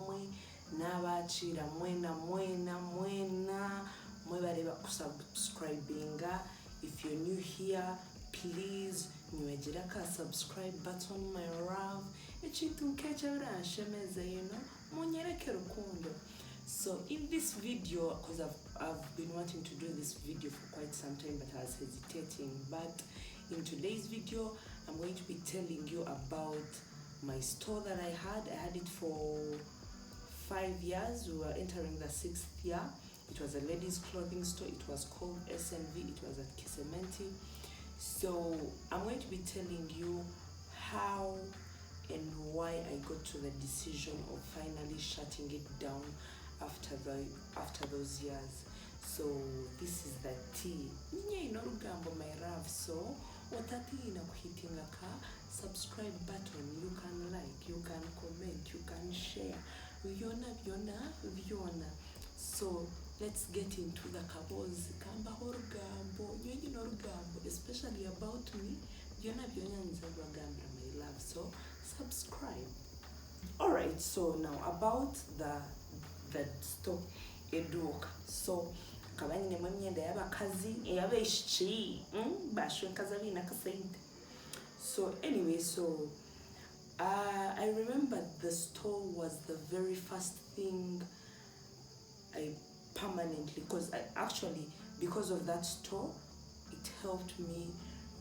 namwe n'abakira mwena mwebareba kusubscribinga. If you're new here, please nywegera ka subscribe button my love ekintu nkecha biranshemeza munyereke rukundo. So in this video, because I've been wanting to do this video for quite some time, but I was hesitating. But in today's video, I'm going to be telling you about my store that I had it for 5 years. We were entering the 6th year. It was a ladies clothing store. It was called SNV. It was at Kisementi. So I'm going to be telling you how and why I got to the decision of finally shutting it down after those years. So this is the tea. Nye inorugambo my love. So watatina kuhitinga ka subscribe button. You can like, you can comment, you can share. Viona. So let's get into the kabozi kamba horugambo. Nye inorugambo, especially about me. Viona nzabagambra my love. So subscribe. Alright, so now about the store eduka. So kabanyine mwemyenda y'abakazi eyabeshiki bashwe kazabi nakasaide. So anyway, so I remember the store was the very first thing I permanently, because of that store, it helped me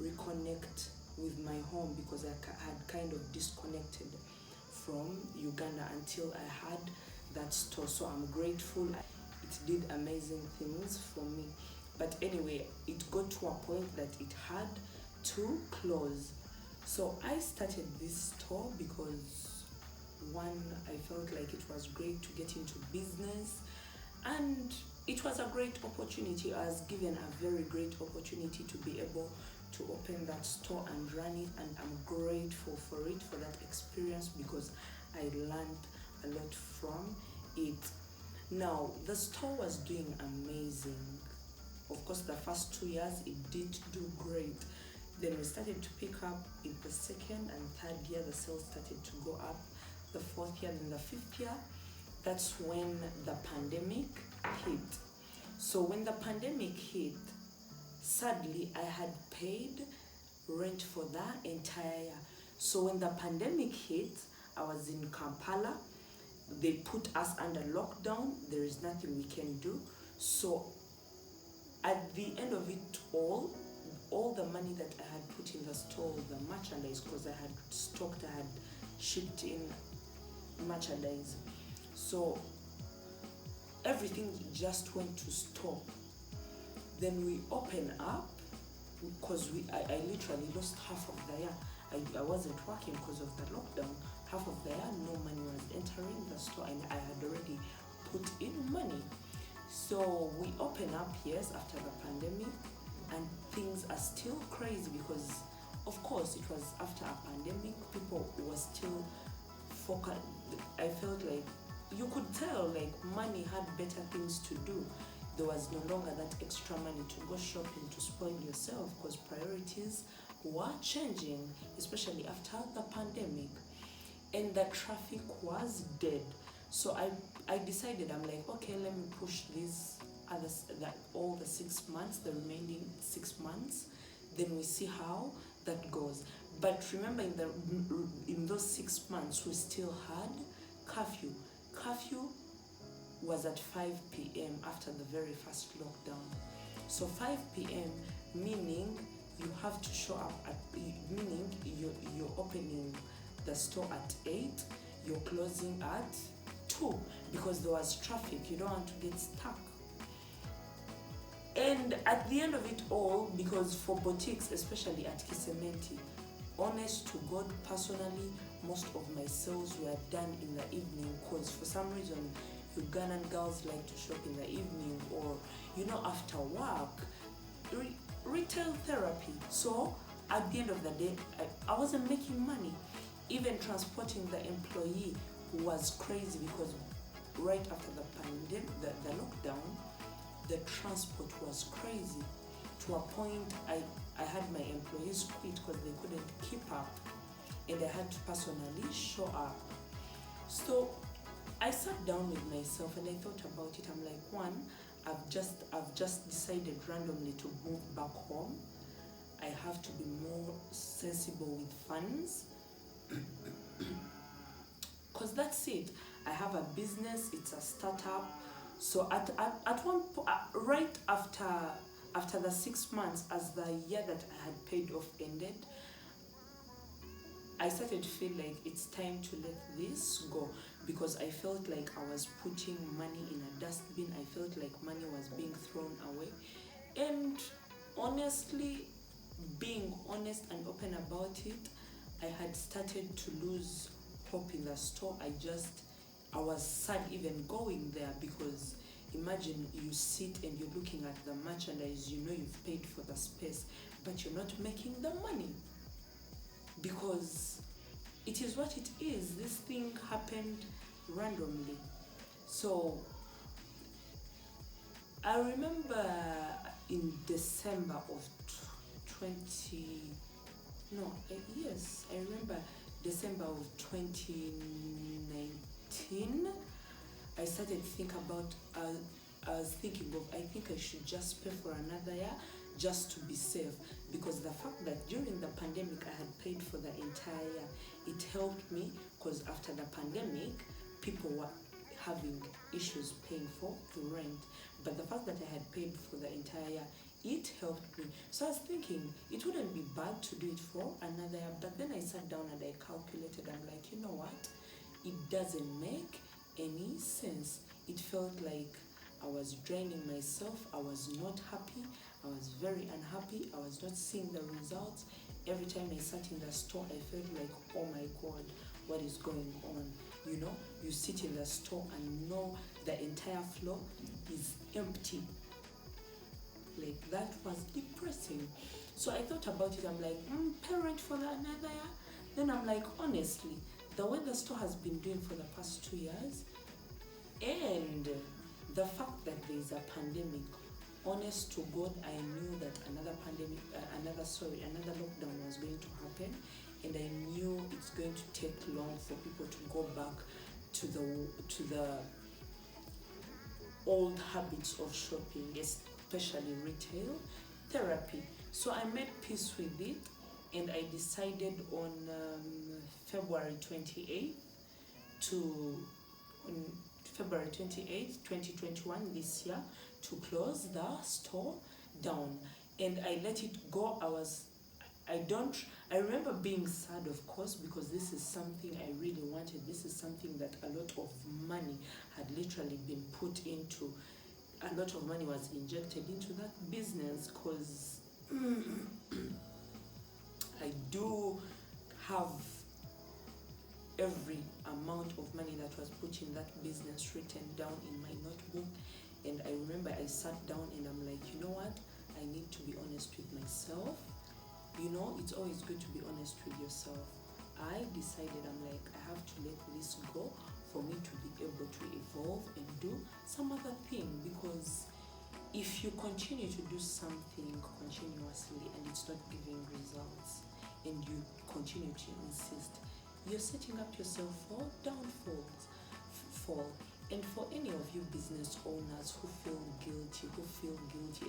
reconnect with my home, because I had kind of disconnected from Uganda until I had that store. So I'm grateful. It did amazing things for me. But anyway, it got to a point that it had to close. So I started this store because one, I felt like it was great to get into business, and it was a great opportunity. I was given a very great opportunity to be able to open that store and run it, and I'm grateful for it, for that experience, because I learned a lot from it. Now the store was doing amazing. Of course, the first 2 years it did do great. Then we started to pick up in the 2nd and 3rd year. The sales started to go up. The 4th year and the 5th year, that's when the pandemic hit. So when the pandemic hit, sadly I had paid rent for the entire year. So when the pandemic hit, I was in Kampala. They put us under lockdown. There is nothing we can do. So at the end of it all the money that I had put in the store, the merchandise, because I had stocked, I had shipped in merchandise, so everything just went to stop. Then we open up, because I literally lost half of the year. I wasn't working because of the lockdown. Half of the year, no money was entering the store, and I had already put in money. So we open up, yes, after the pandemic, and things are still crazy, because of course it was after a pandemic. People were still focused. I felt like you could tell like money had better things to do. There was no longer that extra money to go shopping to spoil yourself, because priorities were changing, especially after the pandemic, and the traffic was dead. So I decided, I'm like, okay, let me push this all the 6 months, the remaining 6 months, then we see how that goes. But remember, in those 6 months, we still had curfew. Curfew was at 5 p.m. after the very first lockdown. So 5 p.m. meaning you have to show up meaning you're opening the store at 8, you're closing at 2, because there was traffic. You don't want to get stuck. And at the end of it all, because for boutiques, especially at Kisementi, honest to God, personally, most of my sales were done in the evening, because for some reason Ugandan girls like to shop in the evening, or after work, retail therapy. So at the end of the day, I wasn't making money. Even transporting the employee was crazy, because right after the pandemic, the lockdown, the transport was crazy, to a point I had my employees quit because they couldn't keep up, and I had to personally show up. So I sat down with myself and I thought about it. I'm like, one, I've just decided randomly to move back home. I have to be more sensible with funds, because that's it. I have a business, it's a startup. So at one point, right after the 6 months, as the year that I had paid off ended, I started to feel like it's time to let this go, because I felt like I was putting money in a dustbin. I felt like money was being thrown away. And honestly, being honest and open about it, I had started to lose hope in the store. I was sad even going there, because imagine you sit and you're looking at the merchandise, you know you've paid for the space, but you're not making the money, because it is what it is. This thing happened randomly. So I remember in December of 20, no, yes, I remember December of 2019, I started to think about, I was thinking of, I think I should just pay for another year just to be safe, because the fact that during the pandemic I had paid for the entire year, it helped me, because after the pandemic, people were having issues paying for the rent. But the fact that I had paid for the entire year, it helped me. So I was thinking it wouldn't be bad to do it for another year. But then I sat down and I calculated. I'm like, you know what? It doesn't make any sense. It felt like I was draining myself. I was not happy. I was very unhappy. I was not seeing the results. Every time I sat in the store, I felt like, oh my God, what is going on? You know, you sit in the store and know the entire floor is empty. Like, that was depressing. So I thought about it. I'm like, parent for another year. Then I'm like, honestly, the way the store has been doing for the past 2 years, and the fact that there is a pandemic, honest to God, I knew that another lockdown was going to happen, and I knew it's going to take long for people to go back to the old habits of shopping, especially retail therapy. So I made peace with it, and I decided on February 28th on February 28th, 2021, this year, to close the store down. And I let it go. I remember being sad, of course, because this is something I really wanted. This is something that a lot of money had literally been put into. A lot of money was injected into that business, because I do have every amount of money that was put in that business written down in my notebook. And I remember I sat down and I'm like, you know what? I need to be honest with myself. You know, it's always good to be honest with yourself. I decided, I'm like, I have to let this go for me to be able to evolve and do some other thing, because if you continue to do something continuously and it's not giving results, and you continue to insist, you're setting up yourself for downfalls. And for any of you business owners who feel guilty,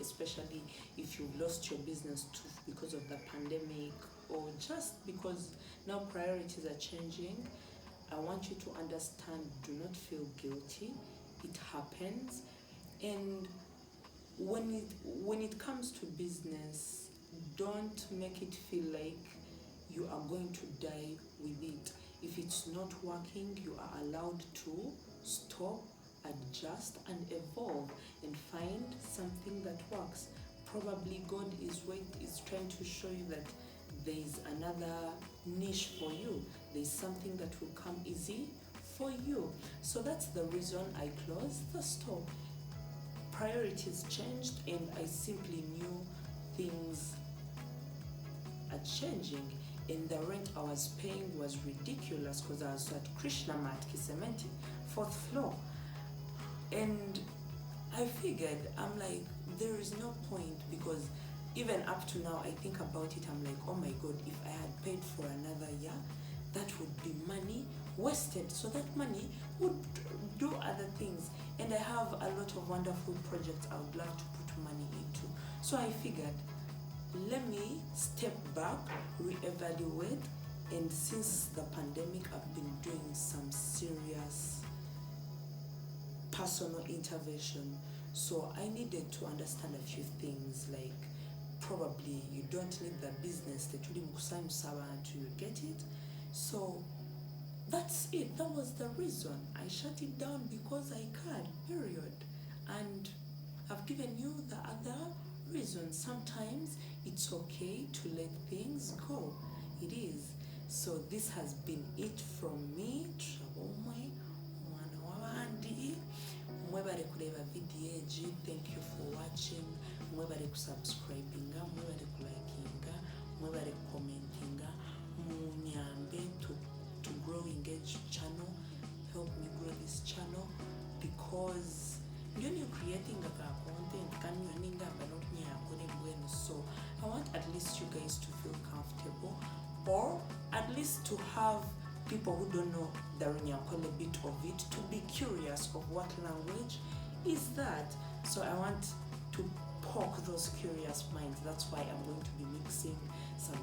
especially if you've lost your business because of the pandemic, or just because now priorities are changing, I want you to understand, do not feel guilty. It happens. And when it comes to business, don't make it feel like you are going to die with it. If it's not working, you are allowed to stop, adjust, and evolve, and find something that works. Probably God is trying to show you that there is another niche for you. There's something that will come easy for you. So that's the reason I closed the store. Priorities changed, and I simply knew things are changing. And the rent I was paying was ridiculous, because I was at Krishnamart Kisementi, 4th floor. And I figured, I'm like, there is no point, because even up to now, I think about it, I'm like, oh my God, if I had paid for another year, that would be money wasted. So that money would do other things, and I have a lot of wonderful projects I would love to put money into. So I figured, let me step back, reevaluate, and since the pandemic, I've been doing some serious personal intervention. So I needed to understand a few things, like probably you don't need the business that you until you get it. So that's it. That was the reason I shut it down, because I can, period. And I've given you the other reason. Sometimes it's okay to let things go. It is. So this has been it from me, Trabomwe, mwana wabandi. Mwebale kureba video eji. Thank you for watching. Mwebale kusubscribinga, mwebale kulikinga, mwebale commentinga. Munyambe to grow engage channel. Help me grow this channel, because when you're creating a content, can you so I want at least you guys to feel comfortable, or at least to have people who don't know the Runyankole bit of it to be curious of what language is that. So I want to poke those curious minds. That's why I'm going to be mixing some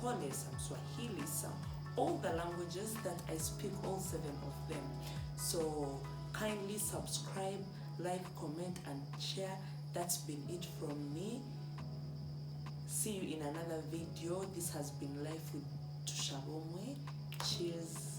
Runyankole, some Swahili, some all the languages that I speak, all 7 of them. So kindly subscribe, like, comment, and share. That's been it from me. See you in another video. This has been Life with Tushabomwe. Cheers.